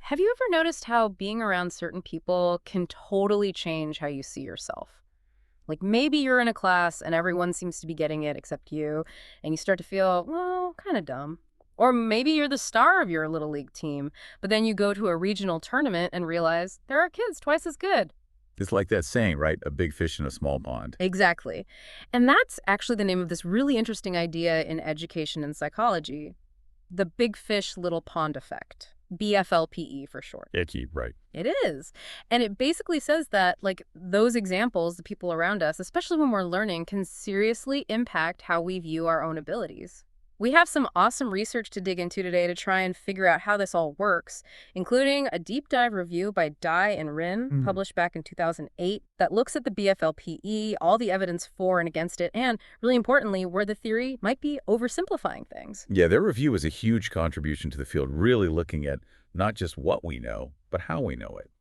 Have you ever noticed how being around certain people can totally change how you see yourself? Like maybe you're in a class and everyone seems to be getting it except you, and you start to feel, well, kind of dumb. Or maybe you're the star of your little league team, but then you go to a regional tournament and realize there are kids twice as good. It's like that saying, right? A big fish in a small pond. Exactly. And that's actually the name of this really interesting idea in education and psychology, the big fish, little pond effect. BFLPE for short. Icky, right. It is. And it basically says that, like, those examples, the people around us, especially when we're learning, can seriously impact how we view our own abilities. We have some awesome research to dig into today to try and figure out how this all works, including a deep dive review by Dai and Rin, Hmm. published back in 2008, that looks at the BFLPE, all the evidence for and against it, and, really importantly, where the theory might be oversimplifying things. Yeah, their review is a huge contribution to the field, really looking at not just what we know, but how we know it?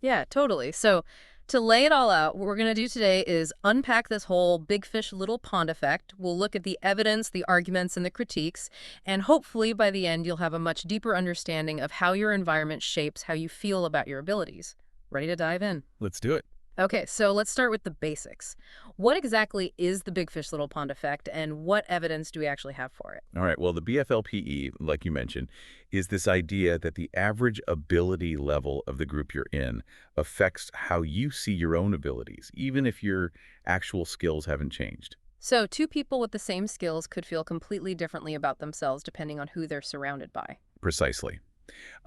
Yeah, totally. So to lay it all out, what we're going to do today is unpack this whole big fish, little pond effect. We'll look at the evidence, the arguments, and the critiques. And hopefully by the end, you'll have a much deeper understanding of how your environment shapes how you feel about your abilities. Ready to dive in? Let's do it. Okay, so let's start with the basics. What exactly is the big fish, little pond effect, and what evidence do we actually have for it? All right, well, the BFLPE, like you mentioned, is this idea that the average ability level of the group you're in affects how you see your own abilities, even if your actual skills haven't changed. So two people with the same skills could feel completely differently about themselves depending on who they're surrounded by. Precisely.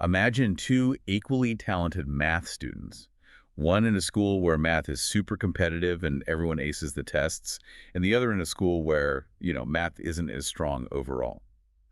Imagine two equally talented math students. One in a school where math is super competitive and everyone aces the tests, and the other in a school where, math isn't as strong overall.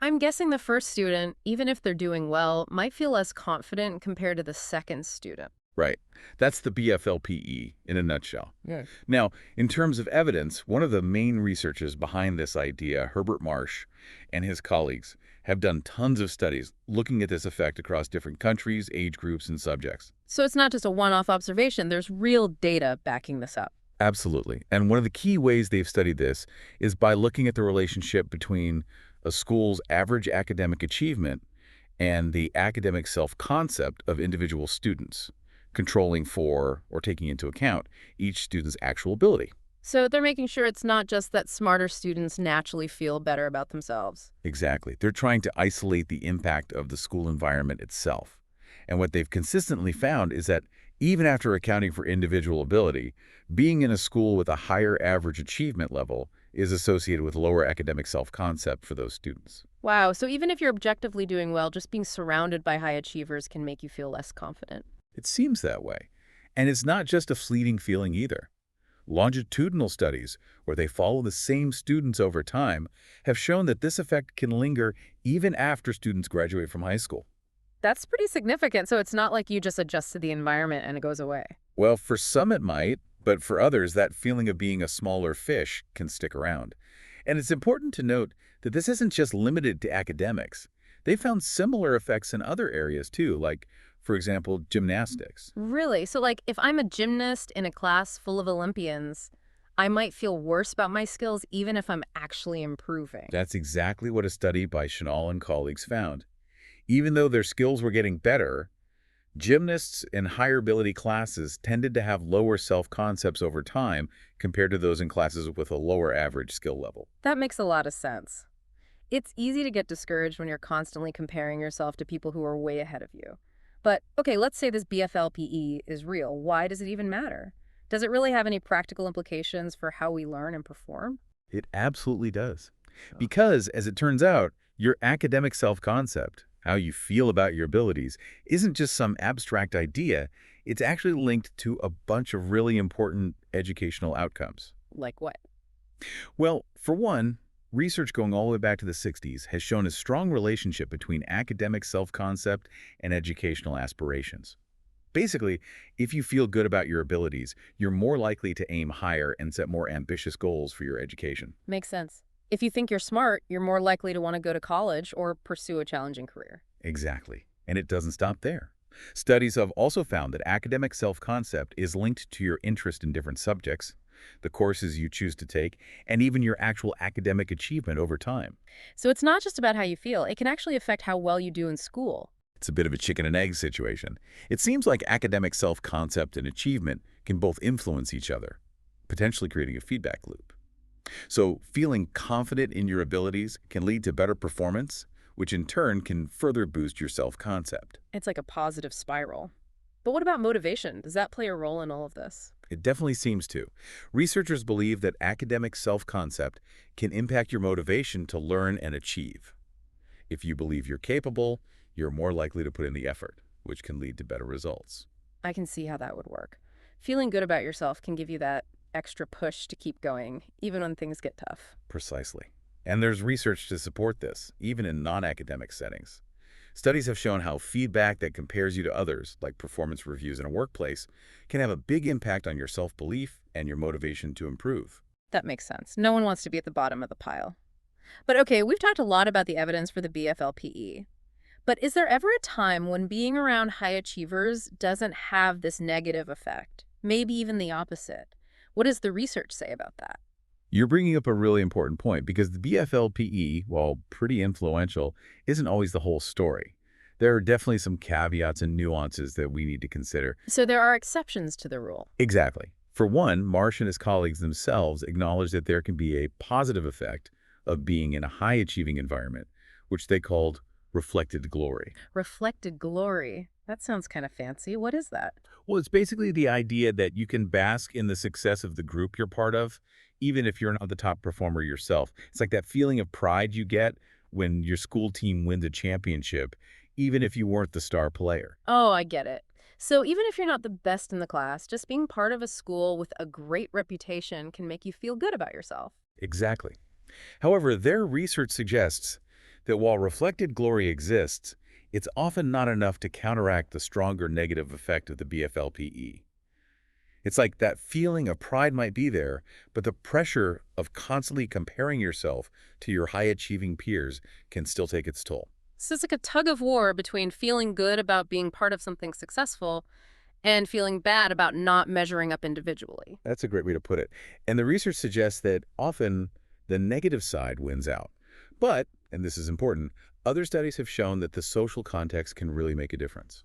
I'm guessing the first student, even if they're doing well, might feel less confident compared to the second student. Right. That's the BFLPE in a nutshell. Yeah. Now, in terms of evidence, one of the main researchers behind this idea, Herbert Marsh, and his colleagues have done tons of studies looking at this effect across different countries, age groups, and subjects. So it's not just a one-off observation, there's real data backing this up. Absolutely. And one of the key ways they've studied this is by looking at the relationship between a school's average academic achievement and the academic self-concept of individual students, controlling for or taking into account each student's actual ability. So they're making sure it's not just that smarter students naturally feel better about themselves. Exactly. They're trying to isolate the impact of the school environment itself. And what they've consistently found is that even after accounting for individual ability, being in a school with a higher average achievement level is associated with lower academic self-concept for those students. Wow, so even if you're objectively doing well, just being surrounded by high achievers can make you feel less confident. It seems that way. And it's not just a fleeting feeling either. Longitudinal studies, where they follow the same students over time, have shown that this effect can linger even after students graduate from high school. That's pretty significant, so it's not like you just adjust to the environment and it goes away. Well, for some it might, but for others, that feeling of being a smaller fish can stick around. And it's important to note that this isn't just limited to academics. They found similar effects in other areas too, like, for example, gymnastics. Really? So, like, if I'm a gymnast in a class full of Olympians, I might feel worse about my skills even if I'm actually improving. That's exactly what a study by Chanel and colleagues found. Even though their skills were getting better, gymnasts in higher ability classes tended to have lower self-concepts over time compared to those in classes with a lower average skill level. That makes a lot of sense. It's easy to get discouraged when you're constantly comparing yourself to people who are way ahead of you. But, okay, let's say this BFLPE is real. Why does it even matter? Does it really have any practical implications for how we learn and perform? It absolutely does. Because, as it turns out, your academic self-concept, how you feel about your abilities, isn't just some abstract idea. It's actually linked to a bunch of really important educational outcomes. Like what? Well, for one, research going all the way back to the 60s has shown a strong relationship between academic self-concept and educational aspirations. Basically, if you feel good about your abilities, you're more likely to aim higher and set more ambitious goals for your education. Makes sense. If you think you're smart, you're more likely to want to go to college or pursue a challenging career. Exactly. And it doesn't stop there. Studies have also found that academic self-concept is linked to your interest in different subjects, the courses you choose to take, and even your actual academic achievement over time. So it's not just about how you feel. It can actually affect how well you do in school. It's a bit of a chicken and egg situation. It seems like academic self-concept and achievement can both influence each other, potentially creating a feedback loop. So feeling confident in your abilities can lead to better performance, which in turn can further boost your self-concept. It's like a positive spiral. But what about motivation? Does that play a role in all of this? It definitely seems to. Researchers believe that academic self-concept can impact your motivation to learn and achieve. If you believe you're capable, you're more likely to put in the effort, which can lead to better results. I can see how that would work. Feeling good about yourself can give you that extra push to keep going, even when things get tough. Precisely. And there's research to support this, even in non-academic settings. Studies have shown how feedback that compares you to others, like performance reviews in a workplace, can have a big impact on your self-belief and your motivation to improve. That makes sense. No one wants to be at the bottom of the pile. But okay, we've talked a lot about the evidence for the BFLPE. But is there ever a time when being around high achievers doesn't have this negative effect? Maybe even the opposite. What does the research say about that? You're bringing up a really important point because the BFLPE, while pretty influential, isn't always the whole story. There are definitely some caveats and nuances that we need to consider. So there are exceptions to the rule. Exactly. For one, Marsh and his colleagues themselves acknowledge that there can be a positive effect of being in a high-achieving environment, which they called reflected glory. Reflected glory. That sounds kind of fancy. What is that? Well, it's basically the idea that you can bask in the success of the group you're part of, even if you're not the top performer yourself. It's like that feeling of pride you get when your school team wins a championship, even if you weren't the star player. Oh, I get it. So even if you're not the best in the class, just being part of a school with a great reputation can make you feel good about yourself. Exactly. However, their research suggests that while reflected glory exists, it's often not enough to counteract the stronger negative effect of the BFLPE. It's like that feeling of pride might be there, but the pressure of constantly comparing yourself to your high-achieving peers can still take its toll. So it's like a tug of war between feeling good about being part of something successful and feeling bad about not measuring up individually. That's a great way to put it. And the research suggests that often the negative side wins out. But, and this is important, other studies have shown that the social context can really make a difference.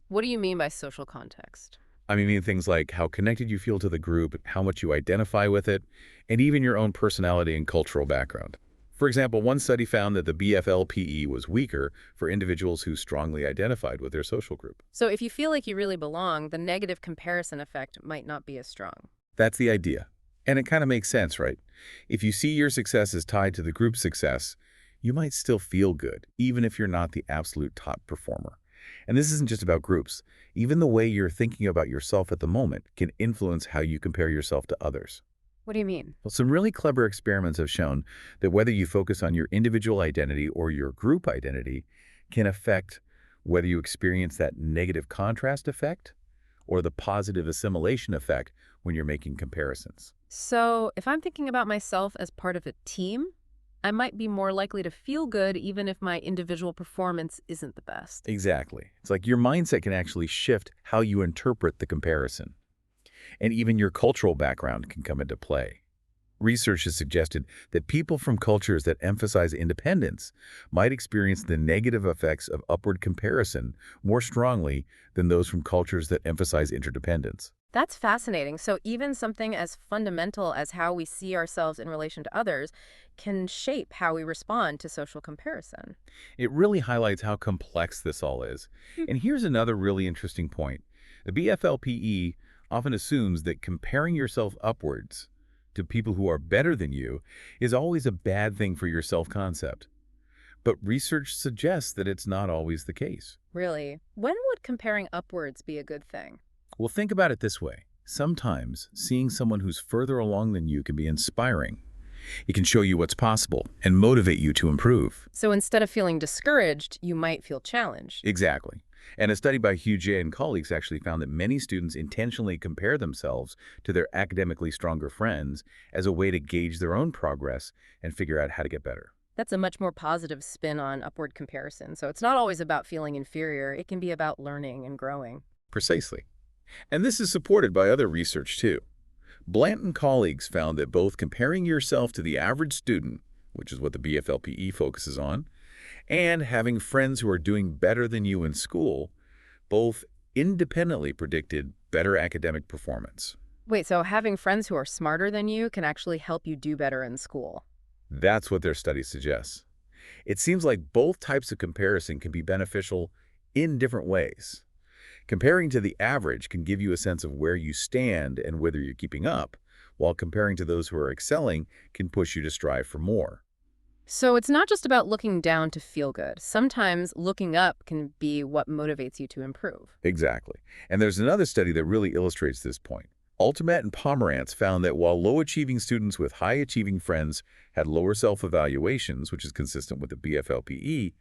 What do you mean by social context? I mean things like how connected you feel to the group, how much you identify with it, and even your own personality and cultural background. For example, one study found that the BFLPE was weaker for individuals who strongly identified with their social group. So if you feel like you really belong, the negative comparison effect might not be as strong. That's the idea. And it kind of makes sense, right? If you see your success as tied to the group's success, you might still feel good, even if you're not the absolute top performer. And this isn't just about groups. Even the way you're thinking about yourself at the moment can influence how you compare yourself to others. What do you mean? Well, some really clever experiments have shown that whether you focus on your individual identity or your group identity can affect whether you experience that negative contrast effect or the positive assimilation effect when you're making comparisons. So if I'm thinking about myself as part of a team, I might be more likely to feel good even if my individual performance isn't the best. Exactly. It's like your mindset can actually shift how you interpret the comparison. And even your cultural background can come into play. Research has suggested that people from cultures that emphasize independence might experience the negative effects of upward comparison more strongly than those from cultures that emphasize interdependence. That's fascinating. So even something as fundamental as how we see ourselves in relation to others can shape how we respond to social comparison. It really highlights how complex this all is. And here's another really interesting point. The BFLPE often assumes that comparing yourself upwards to people who are better than you is always a bad thing for your self-concept. But research suggests that it's not always the case. Really? When would comparing upwards be a good thing? Well, think about it this way. Sometimes seeing someone who's further along than you can be inspiring. It can show you what's possible and motivate you to improve. So instead of feeling discouraged, you might feel challenged. Exactly. And a study by Hugh J. and colleagues actually found that many students intentionally compare themselves to their academically stronger friends as a way to gauge their own progress and figure out how to get better. That's a much more positive spin on upward comparison. So it's not always about feeling inferior. It can be about learning and growing. Precisely. And this is supported by other research too. Blant and colleagues found that both comparing yourself to the average student, which is what the BFLPE focuses on, and having friends who are doing better than you in school both independently predicted better academic performance. Wait, so having friends who are smarter than you can actually help you do better in school? That's what their study suggests. It seems like both types of comparison can be beneficial in different ways. Comparing to the average can give you a sense of where you stand and whether you're keeping up, while comparing to those who are excelling can push you to strive for more. So it's not just about looking down to feel good. Sometimes looking up can be what motivates you to improve. Exactly. And there's another study that really illustrates this point. Ultimate and Pomerantz found that while low-achieving students with high-achieving friends had lower self-evaluations, which is consistent with the BFLPE,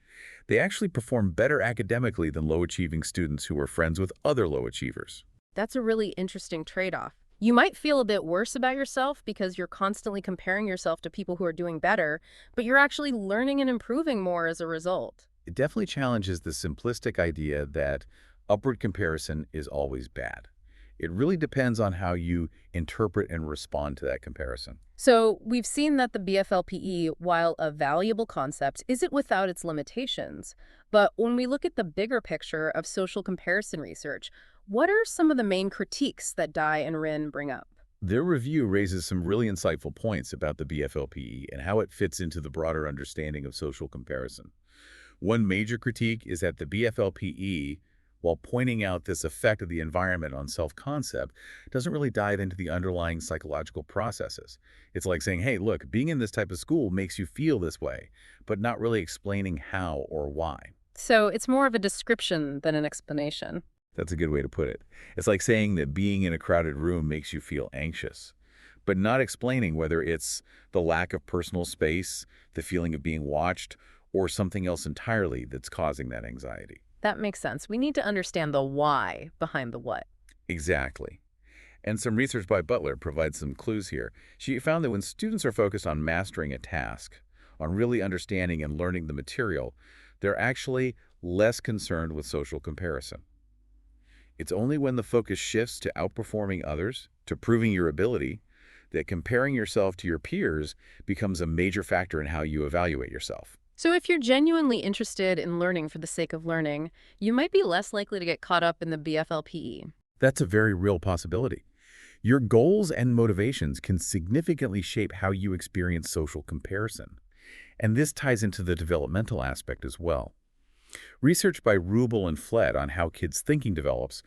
they actually performed better academically than low-achieving students who were friends with other low achievers. That's a really interesting trade-off. You might feel a bit worse about yourself because you're constantly comparing yourself to people who are doing better, but you're actually learning and improving more as a result. It definitely challenges the simplistic idea that upward comparison is always bad. It really depends on how you interpret and respond to that comparison. So we've seen that the BFLPE, while a valuable concept, isn't without its limitations. But when we look at the bigger picture of social comparison research, what are some of the main critiques that Dye and Rin bring up? Their review raises some really insightful points about the BFLPE and how it fits into the broader understanding of social comparison. One major critique is that the BFLPE, while pointing out this effect of the environment on self-concept, doesn't really dive into the underlying psychological processes. It's like saying, hey, look, being in this type of school makes you feel this way, but not really explaining how or why. So it's more of a description than an explanation. That's a good way to put it. It's like saying that being in a crowded room makes you feel anxious, but not explaining whether it's the lack of personal space, the feeling of being watched, or something else entirely that's causing that anxiety. That makes sense. We need to understand the why behind the what. Exactly. And some research by Butler provides some clues here. She found that when students are focused on mastering a task, on really understanding and learning the material, they're actually less concerned with social comparison. It's only when the focus shifts to outperforming others, to proving your ability, that comparing yourself to your peers becomes a major factor in how you evaluate yourself. So if you're genuinely interested in learning for the sake of learning, you might be less likely to get caught up in the BFLPE. That's a very real possibility. Your goals and motivations can significantly shape how you experience social comparison. And this ties into the developmental aspect as well. Research by Rubel and Fled on how kids' thinking develops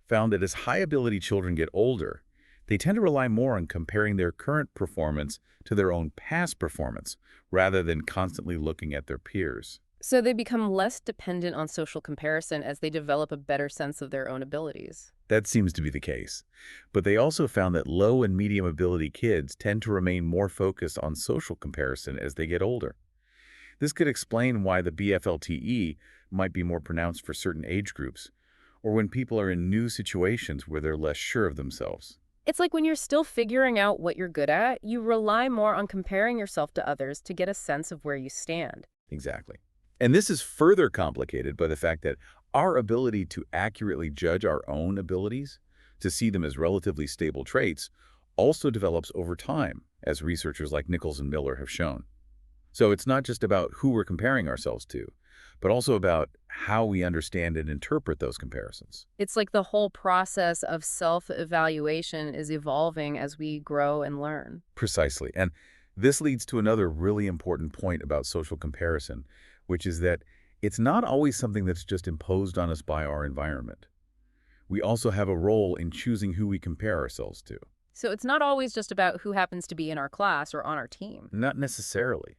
found that as high-ability children get older, they tend to rely more on comparing their current performance to their own past performance, rather than constantly looking at their peers. So they become less dependent on social comparison as they develop a better sense of their own abilities. That seems to be the case. But they also found that low and medium ability kids tend to remain more focused on social comparison as they get older. This could explain why the BFLTE might be more pronounced for certain age groups, or when people are in new situations where they're less sure of themselves. It's like when you're still figuring out what you're good at, you rely more on comparing yourself to others to get a sense of where you stand. Exactly. And this is further complicated by the fact that our ability to accurately judge our own abilities, to see them as relatively stable traits, also develops over time, as researchers like Nichols and Miller have shown. So it's not just about who we're comparing ourselves to, but also about how we understand and interpret those comparisons. It's like the whole process of self-evaluation is evolving as we grow and learn. Precisely. And this leads to another really important point about social comparison, which is that it's not always something that's just imposed on us by our environment. We also have a role in choosing who we compare ourselves to. So it's not always just about who happens to be in our class or on our team. Not necessarily.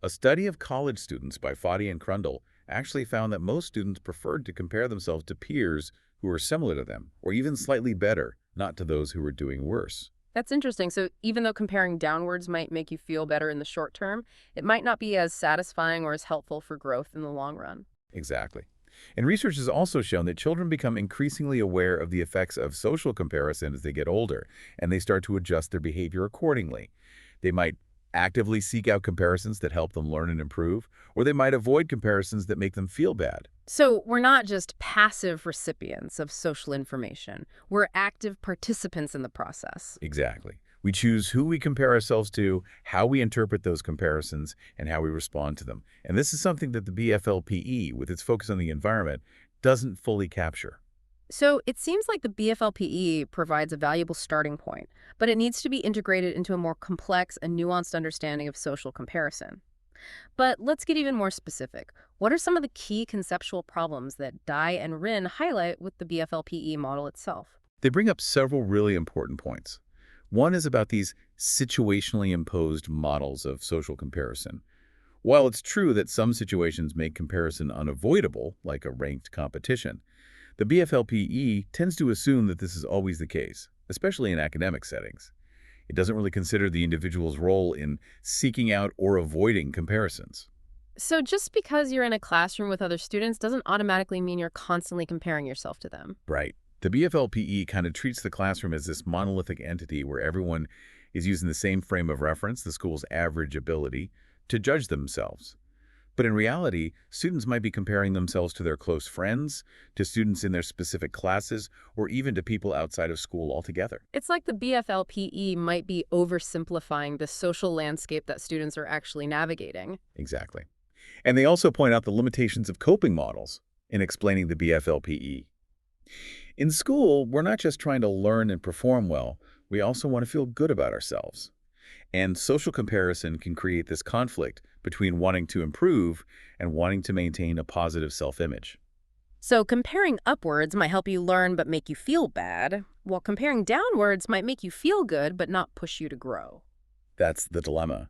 A study of college students by Foddy and Crundle actually found that most students preferred to compare themselves to peers who were similar to them, or even slightly better, not to those who were doing worse. That's interesting. So even though comparing downwards might make you feel better in the short term, it might not be as satisfying or as helpful for growth in the long run. Exactly. And research has also shown that children become increasingly aware of the effects of social comparison as they get older, and they start to adjust their behavior accordingly. They might actively seek out comparisons that help them learn and improve, or they might avoid comparisons that make them feel bad. So we're not just passive recipients of social information. We're active participants in the process. Exactly. We choose who we compare ourselves to, how we interpret those comparisons, and how we respond to them. And this is something that the BFLPE, with its focus on the environment, doesn't fully capture. So it seems like the BFLPE provides a valuable starting point, but it needs to be integrated into a more complex and nuanced understanding of social comparison. But let's get even more specific. What are some of the key conceptual problems that Dye and Rin highlight with the BFLPE model itself? They bring up several really important points. One is about these situationally imposed models of social comparison. While it's true that some situations make comparison unavoidable, like a ranked competition, the BFLPE tends to assume that this is always the case, especially in academic settings. It doesn't really consider the individual's role in seeking out or avoiding comparisons. So just because you're in a classroom with other students doesn't automatically mean you're constantly comparing yourself to them. Right. The BFLPE kind of treats the classroom as this monolithic entity where everyone is using the same frame of reference, the school's average ability, to judge themselves. But in reality, students might be comparing themselves to their close friends, to students in their specific classes, or even to people outside of school altogether. It's like the BFLPE might be oversimplifying the social landscape that students are actually navigating. Exactly. And they also point out the limitations of coping models in explaining the BFLPE. In school, we're not just trying to learn and perform well, we also want to feel good about ourselves. And social comparison can create this conflict between wanting to improve and wanting to maintain a positive self-image. So comparing upwards might help you learn but make you feel bad, while comparing downwards might make you feel good but not push you to grow. That's the dilemma.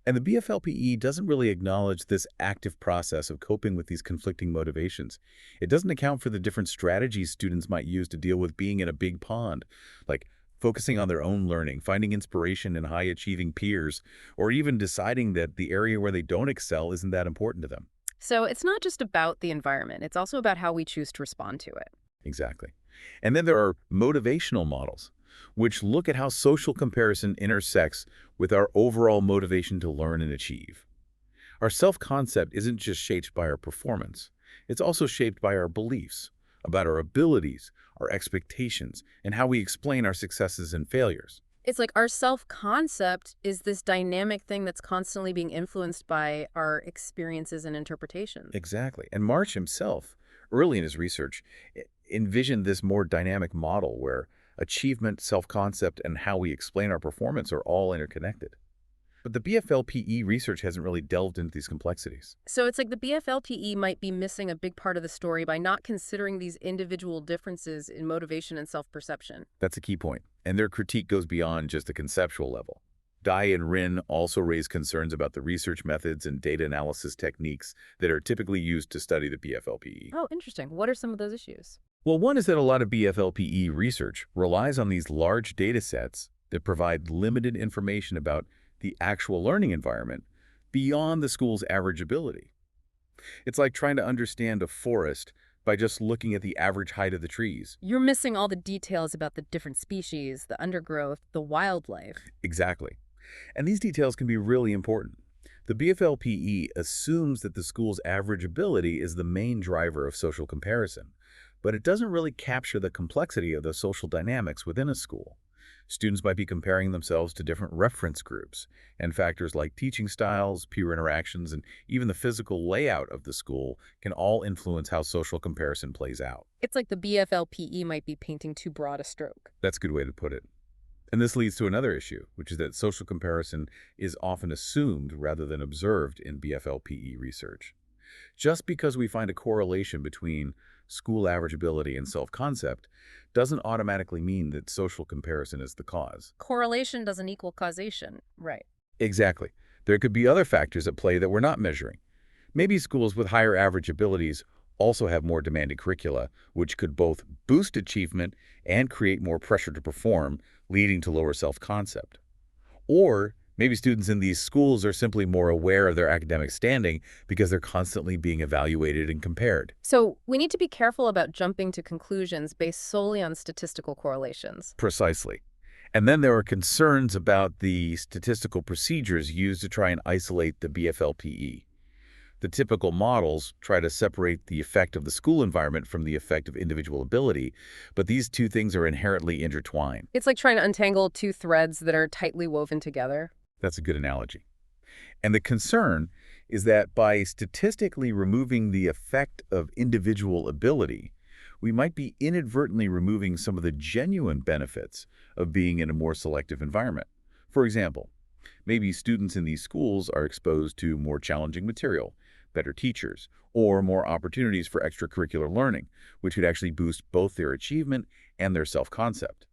And the BFLPE doesn't really acknowledge this active process of coping with these conflicting motivations. It doesn't account for the different strategies students might use to deal with being in a big pond, like focusing on their own learning, finding inspiration in high-achieving peers, or even deciding that the area where they don't excel isn't that important to them. So it's not just about the environment, it's also about how we choose to respond to it. Exactly. And then there are motivational models, which look at how social comparison intersects with our overall motivation to learn and achieve. Our self-concept isn't just shaped by our performance. It's also shaped by our beliefs about our abilities, our expectations, and how we explain our successes and failures. It's like our self-concept is this dynamic thing that's constantly being influenced by our experiences and interpretations. Exactly. And March himself, early in his research, envisioned this more dynamic model where achievement, self-concept, and how we explain our performance are all interconnected. But the BFLPE research hasn't really delved into these complexities. So it's like the BFLPE might be missing a big part of the story by not considering these individual differences in motivation and self-perception. That's a key point. And their critique goes beyond just the conceptual level. Dye and Rin also raise concerns about the research methods and data analysis techniques that are typically used to study the BFLPE. Oh, interesting. What are some of those issues? Well, one is that a lot of BFLPE research relies on these large data sets that provide limited information about the actual learning environment beyond the school's average ability. It's like trying to understand a forest by just looking at the average height of the trees. You're missing all the details about the different species, the undergrowth, the wildlife. Exactly. And these details can be really important. The BFLPE assumes that the school's average ability is the main driver of social comparison, but it doesn't really capture the complexity of the social dynamics within a school. Students might be comparing themselves to different reference groups, and factors like teaching styles, peer interactions, and even the physical layout of the school can all influence how social comparison plays out. It's like the BFLPE might be painting too broad a stroke. That's a good way to put it. And this leads to another issue, which is that social comparison is often assumed rather than observed in BFLPE research. Just because we find a correlation between school average ability and self-concept doesn't automatically mean that social comparison is the cause. Correlation doesn't equal causation. Right. Exactly. There could be other factors at play that we're not measuring. Maybe schools with higher average abilities also have more demanding curricula, which could both boost achievement and create more pressure to perform, leading to lower self-concept. Or maybe students in these schools are simply more aware of their academic standing because they're constantly being evaluated and compared. So we need to be careful about jumping to conclusions based solely on statistical correlations. Precisely. And then there are concerns about the statistical procedures used to try and isolate the BFLPE. The typical models try to separate the effect of the school environment from the effect of individual ability, but these two things are inherently intertwined. It's like trying to untangle two threads that are tightly woven together. That's a good analogy. And the concern is that by statistically removing the effect of individual ability, we might be inadvertently removing some of the genuine benefits of being in a more selective environment. For example, maybe students in these schools are exposed to more challenging material, better teachers, or more opportunities for extracurricular learning, which could actually boost both their achievement and their self-concept.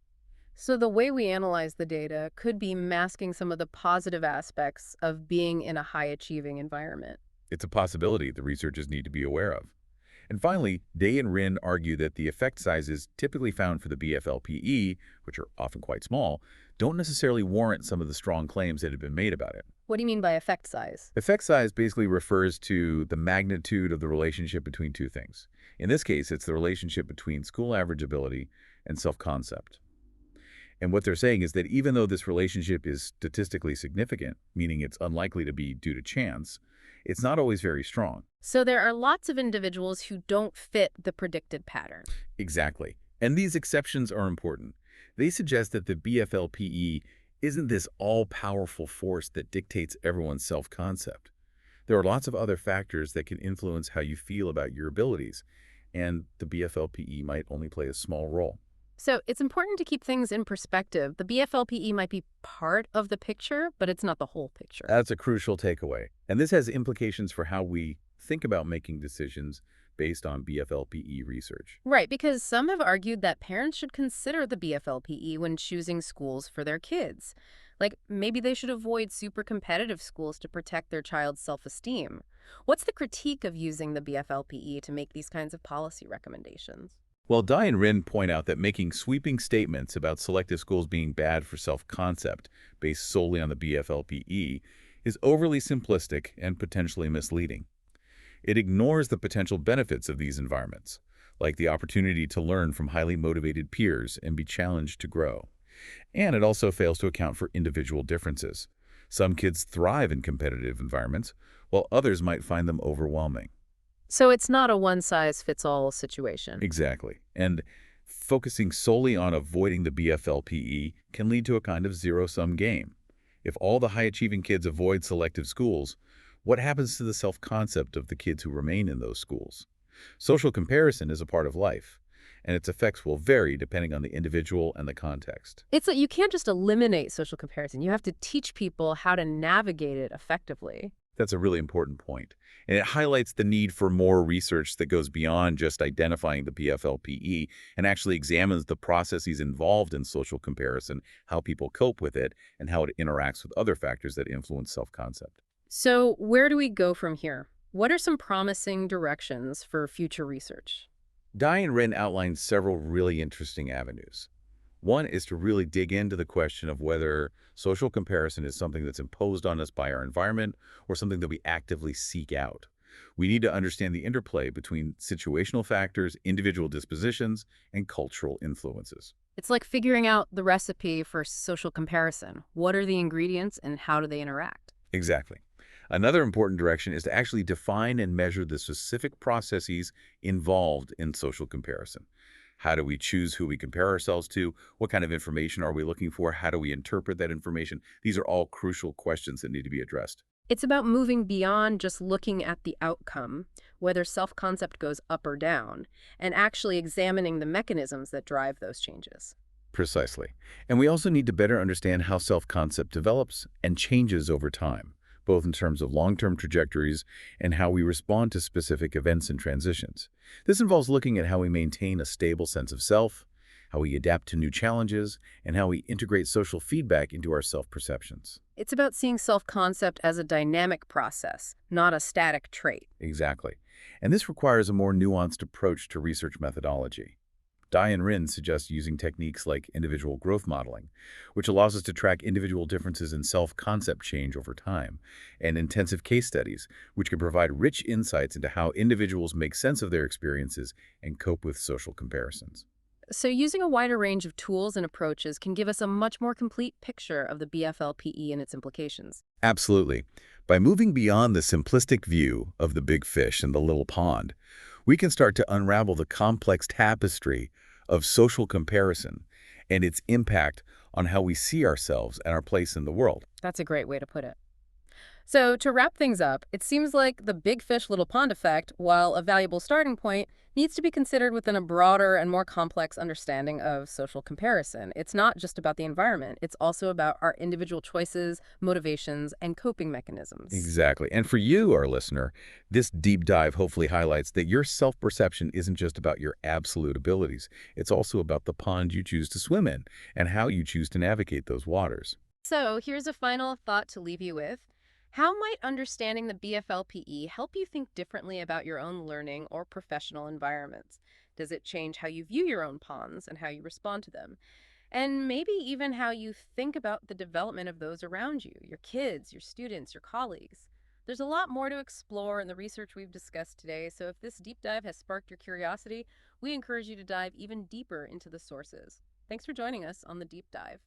So the way we analyze the data could be masking some of the positive aspects of being in a high-achieving environment. It's a possibility the researchers need to be aware of. And finally, Day and Rin argue that the effect sizes typically found for the BFLPE, which are often quite small, don't necessarily warrant some of the strong claims that have been made about it. What do you mean by effect size? Effect size basically refers to the magnitude of the relationship between two things. In this case, it's the relationship between school average ability and self-concept. And what they're saying is that even though this relationship is statistically significant, meaning it's unlikely to be due to chance, it's not always very strong. So there are lots of individuals who don't fit the predicted pattern. Exactly. And these exceptions are important. They suggest that the BFLPE isn't this all-powerful force that dictates everyone's self-concept. There are lots of other factors that can influence how you feel about your abilities, and the BFLPE might only play a small role. So it's important to keep things in perspective. The BFLPE might be part of the picture, but it's not the whole picture. That's a crucial takeaway. And this has implications for how we think about making decisions based on BFLPE research. Right, because some have argued that parents should consider the BFLPE when choosing schools for their kids. Like, maybe they should avoid super competitive schools to protect their child's self-esteem. What's the critique of using the BFLPE to make these kinds of policy recommendations? Well, Dye and Rin point out that making sweeping statements about selective schools being bad for self-concept based solely on the BFLPE is overly simplistic and potentially misleading. It ignores the potential benefits of these environments, like the opportunity to learn from highly motivated peers and be challenged to grow. And it also fails to account for individual differences. Some kids thrive in competitive environments, while others might find them overwhelming. So it's not a one-size-fits-all situation. Exactly. And focusing solely on avoiding the BFLPE can lead to a kind of zero-sum game. If all the high-achieving kids avoid selective schools, what happens to the self-concept of the kids who remain in those schools? Social comparison is a part of life, and its effects will vary depending on the individual and the context. It's like you can't just eliminate social comparison. You have to teach people how to navigate it effectively. That's a really important point. And it highlights the need for more research that goes beyond just identifying the BFLPE and actually examines the processes involved in social comparison, how people cope with it, and how it interacts with other factors that influence self-concept. So where do we go from here? What are some promising directions for future research? Dye and Rin outlined several really interesting avenues. One is to really dig into the question of whether social comparison is something that's imposed on us by our environment or something that we actively seek out. We need to understand the interplay between situational factors, individual dispositions, and cultural influences. It's like figuring out the recipe for social comparison. What are the ingredients and how do they interact? Exactly. Another important direction is to actually define and measure the specific processes involved in social comparison. How do we choose who we compare ourselves to? What kind of information are we looking for? How do we interpret that information? These are all crucial questions that need to be addressed. It's about moving beyond just looking at the outcome, whether self-concept goes up or down, and actually examining the mechanisms that drive those changes. Precisely. And we also need to better understand how self-concept develops and changes over time, both in terms of long-term trajectories and how we respond to specific events and transitions. This involves looking at how we maintain a stable sense of self, how we adapt to new challenges, and how we integrate social feedback into our self-perceptions. It's about seeing self-concept as a dynamic process, not a static trait. Exactly. And this requires a more nuanced approach to research methodology. Dye and Rin suggest using techniques like individual growth modeling, which allows us to track individual differences in self-concept change over time, and intensive case studies, which can provide rich insights into how individuals make sense of their experiences and cope with social comparisons. So using a wider range of tools and approaches can give us a much more complete picture of the BFLPE and its implications. Absolutely. By moving beyond the simplistic view of the big fish in the little pond, we can start to unravel the complex tapestry of social comparison and its impact on how we see ourselves and our place in the world. That's a great way to put it. So, to wrap things up, it seems like the big fish, little pond effect, while a valuable starting point, needs to be considered within a broader and more complex understanding of social comparison. It's not just about the environment, it's also about our individual choices, motivations, and coping mechanisms. Exactly. And for you, our listener, this deep dive hopefully highlights that your self-perception isn't just about your absolute abilities. It's also about the pond you choose to swim in and how you choose to navigate those waters. So, here's a final thought to leave you with. How might understanding the BFLPE help you think differently about your own learning or professional environments? Does it change how you view your own ponds and how you respond to them? And maybe even how you think about the development of those around you, your kids, your students, your colleagues. There's a lot more to explore in the research we've discussed today, so if this deep dive has sparked your curiosity, we encourage you to dive even deeper into the sources. Thanks for joining us on the deep dive.